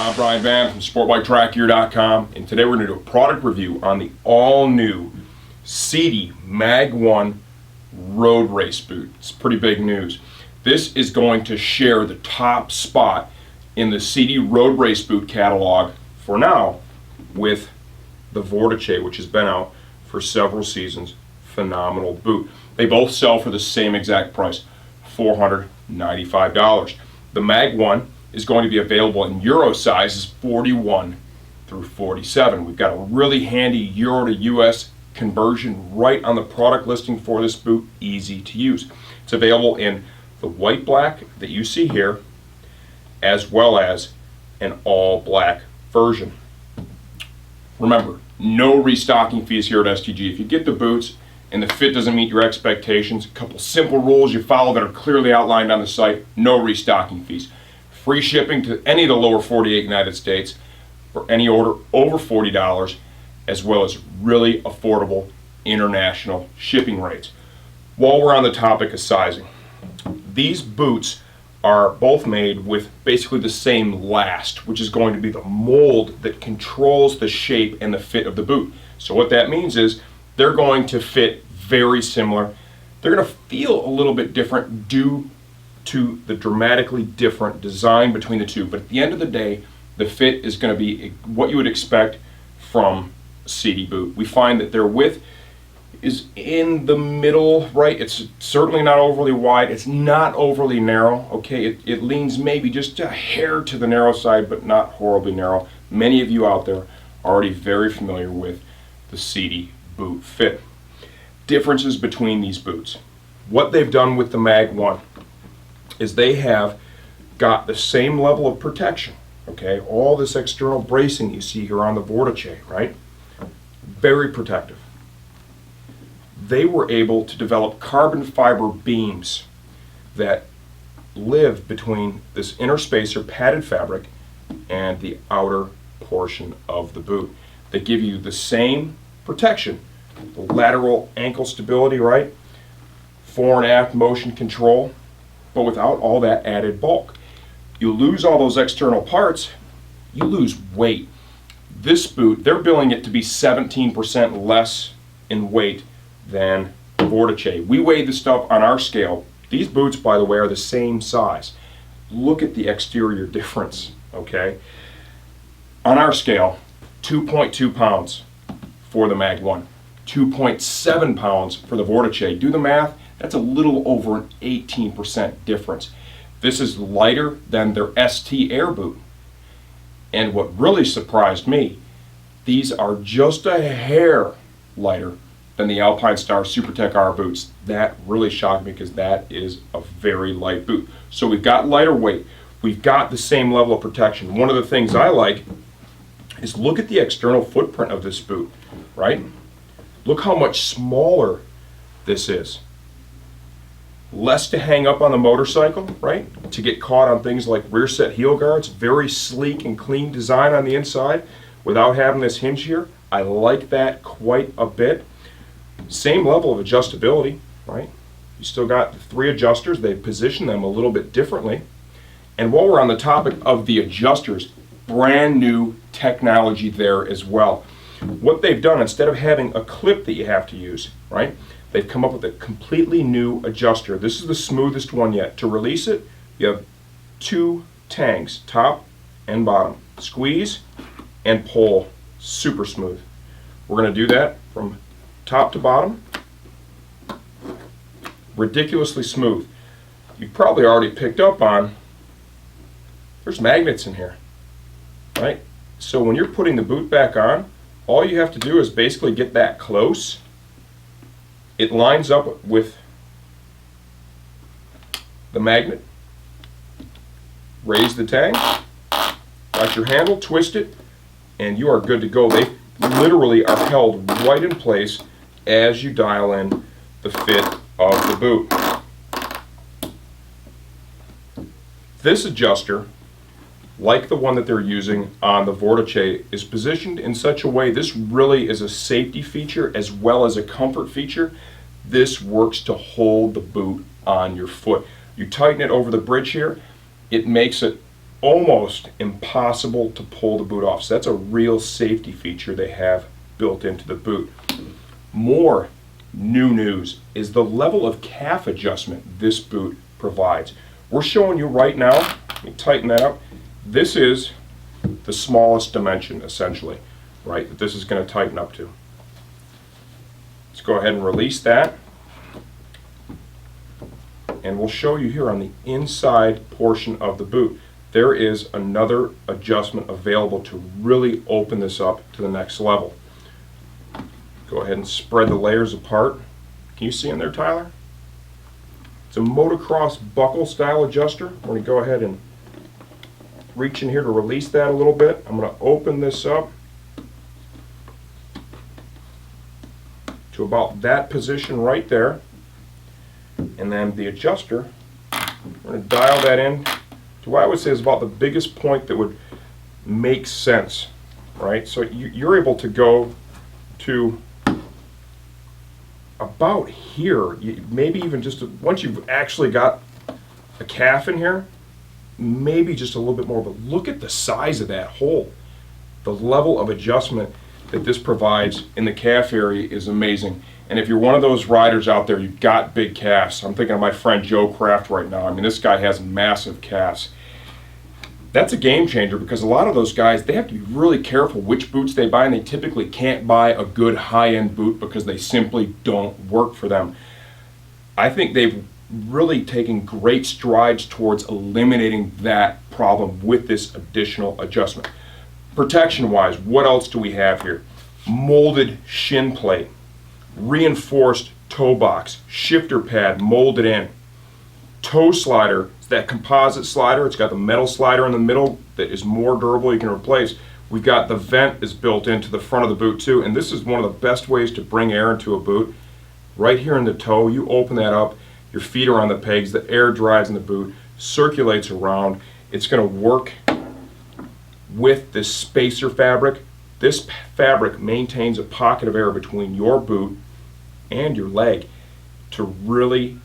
I'm Brian Van from SportBikeTrackGear.com, and today we're going to do a product review on the all-new Sidi Mag-1 Road Race Boot. It's pretty big news. This is going to share the top spot in the Sidi Road Race Boot catalog for now with the Vortice, which has been out for several seasons. Phenomenal boot. They both sell for the same exact price, $495. The Mag-1 is going to be available in Euro sizes 41 through 47. We've got a really handy Euro to US conversion right on the product listing for this boot, easy to use. It's available in the white black that you see here, as well as an all black version. Remember, no restocking fees here at STG. If you get the boots and the fit doesn't meet your expectations, a couple simple rules you follow that are clearly outlined on the site, no restocking fees. Free shipping to any of the lower 48 United States for any order over $40, as well as really affordable international shipping rates. While we're on the topic of sizing, these boots are both made with basically the same last, which is going to be the mold that controls the shape and the fit of the boot. So what that means is they're going to fit very similar. They're going to feel a little bit different due to the dramatically different design between the two, but at the end of the day, the fit is going to be what you would expect from a Sidi boot. We find that their width is in the middle, right? It's certainly not overly wide, it's not overly narrow, okay? It leans maybe just a hair to the narrow side, but not horribly narrow. Many of you out there are already very familiar with the Sidi boot fit. Differences between these boots. What they've done with the Mag-1 is they have got the same level of protection, okay? All this external bracing you see here on the Vortice, right? Very protective. They were able to develop carbon fiber beams that live between this inner spacer padded fabric and the outer portion of the boot. They give you the same protection, the lateral ankle stability, right? Fore and aft motion control, but without all that added bulk. You lose all those external parts, you lose weight. This boot, they're billing it to be 17% less in weight than the Vortice. We weighed the stuff on our scale. These boots, by the way, are the same size. Look at the exterior difference, okay? On our scale, 2.2 pounds for the Mag-1, 2.7 pounds for the Vortice. Do the math. That's a little over an 18% difference. This is lighter than their ST Air boot. And what really surprised me, these are just a hair lighter than the Alpinestars SuperTech R boots. That really shocked me because that is a very light boot. So we've got lighter weight. We've got the same level of protection. One of the things I like is look at the external footprint of this boot, right? Look how much smaller this is. Less to hang up on the motorcycle, right? To get caught on things like rear set heel guards. Very sleek and clean design on the inside without having this hinge here. I like that quite a bit. Same level of adjustability, right? You still got the 3 adjusters. They've positioned them a little bit differently. And while we're on the topic of the adjusters, brand new technology there as well. What they've done, instead of having a clip that you have to use, right? They've come up with a completely new adjuster. This is the smoothest one yet. To release it, you have 2 tangs, top and bottom. Squeeze and pull, super smooth. We're going to do that from top to bottom. Ridiculously smooth. You've probably already picked up on, there's magnets in here, right? So when you're putting the boot back on, all you have to do is basically get that close. It lines up with the magnet. Raise the tang, got your handle, twist it, and you are good to go. They literally are held right in place as you dial in the fit of the boot. This adjuster, like the one that they're using on the Vortice, is positioned in such a way, this really is a safety feature as well as a comfort feature. This works to hold the boot on your foot. You tighten it over the bridge here, it makes it almost impossible to pull the boot off. So that's a real safety feature they have built into the boot. More new news is the level of calf adjustment this boot provides. We're showing you right now, let me tighten that up. This is the smallest dimension, essentially, right, that this is going to tighten up to. Let's go ahead and release that. And we'll show you here on the inside portion of the boot. There is another adjustment available to really open this up to the next level. Go ahead and spread the layers apart. Can you see in there, Tyler? It's a motocross buckle style adjuster. We're going to go ahead and reach in here to release that a little bit. I'm going to open this up to about that position right there. And then the adjuster, we're going to dial that in to what I would say is about the biggest point that would make sense, right? So you're able to go to about here, maybe even just once you've actually got a calf in here, maybe just a little bit more, but look at the size of that hole. The level of adjustment that this provides in the calf area is amazing. And if you're one of those riders out there, you've got big calves. I'm thinking of my friend Joe Kraft right now. I mean, this guy has massive calves. That's a game changer because a lot of those guys, they have to be really careful which boots they buy, and they typically can't buy a good high-end boot because they simply don't work for them. I think they've really taken great strides towards eliminating that problem with this additional adjustment. Protection-wise, what else do we have here? Molded shin plate, reinforced toe box, shifter pad molded in, toe slider. It's that composite slider. It's got the metal slider in the middle that is more durable, you can replace. We've got the vent is built into the front of the boot too, and this is one of the best ways to bring air into a boot. Right here in the toe, you open that up, your feet are on the pegs, the air drives in the boot, circulates around. It's going to work with this spacer fabric. This fabric maintains a pocket of air between your boot and your leg to really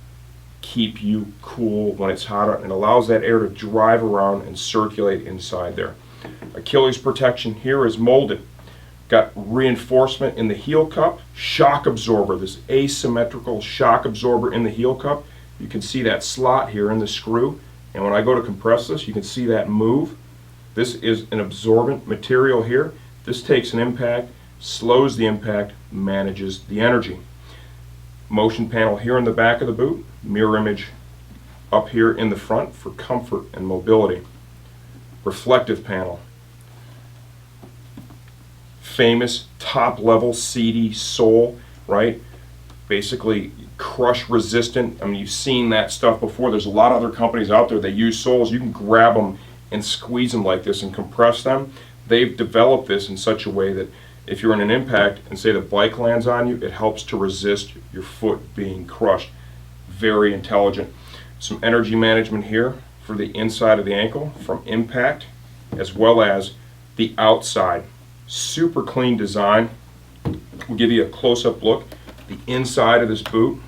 keep you cool when it's hot, and allows that air to drive around and circulate inside there. Achilles Protection here is molded. Got reinforcement in the heel cup, shock absorber, this asymmetrical shock absorber in the heel cup. You can see that slot here in the screw, and when I go to compress this, you can see that move. This is an absorbent material here. This takes an impact, slows the impact, manages the energy. Motion panel here in the back of the boot, mirror image up here in the front for comfort and mobility. Reflective panel. Famous top level Sidi sole, right? Basically crush resistant. I mean, you've seen that stuff before. There's a lot of other companies out there that use soles. You can grab them and squeeze them like this and compress them. They've developed this in such a way that if you're in an impact and say the bike lands on you, it helps to resist your foot being crushed. Very intelligent. Some energy management here for the inside of the ankle from impact, as well as the outside. Super clean design. We'll give you a close-up look. The inside of this boot.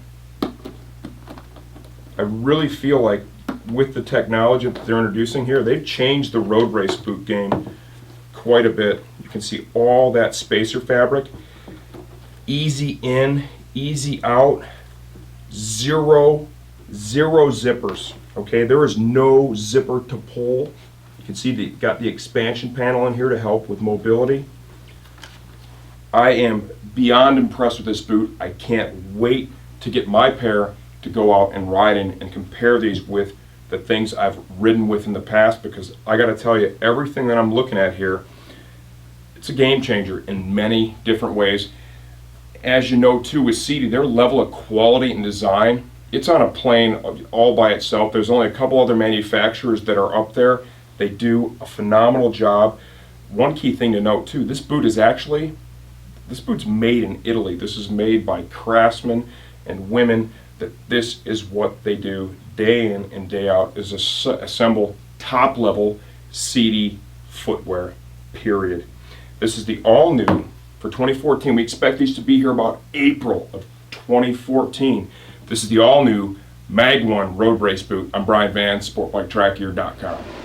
I really feel like with the technology that they're introducing here, they've changed the road race boot game quite a bit. You can see all that spacer fabric. Easy in, easy out. Zero zippers. Okay, there is no zipper to pull. You can see got the expansion panel in here to help with mobility. I am beyond impressed with this boot. I can't wait to get my pair to go out and ride in and compare these with the things I've ridden with in the past, because I got to tell you, everything that I'm looking at here, it's a game changer in many different ways. As you know too with Sidi, their level of quality and design, it's on a plane all by itself. There's only a couple other manufacturers that are up there. They do a phenomenal job. One key thing to note too, this boot's made in Italy. This is made by craftsmen and women. That this is what they do day in and day out, is assemble top level Sidi footwear, period. This is the all new for 2014. We expect these to be here about April of 2014. This is the all new Mag-1 road race boot. I'm Brian Van, SportBikeTrackGear.com.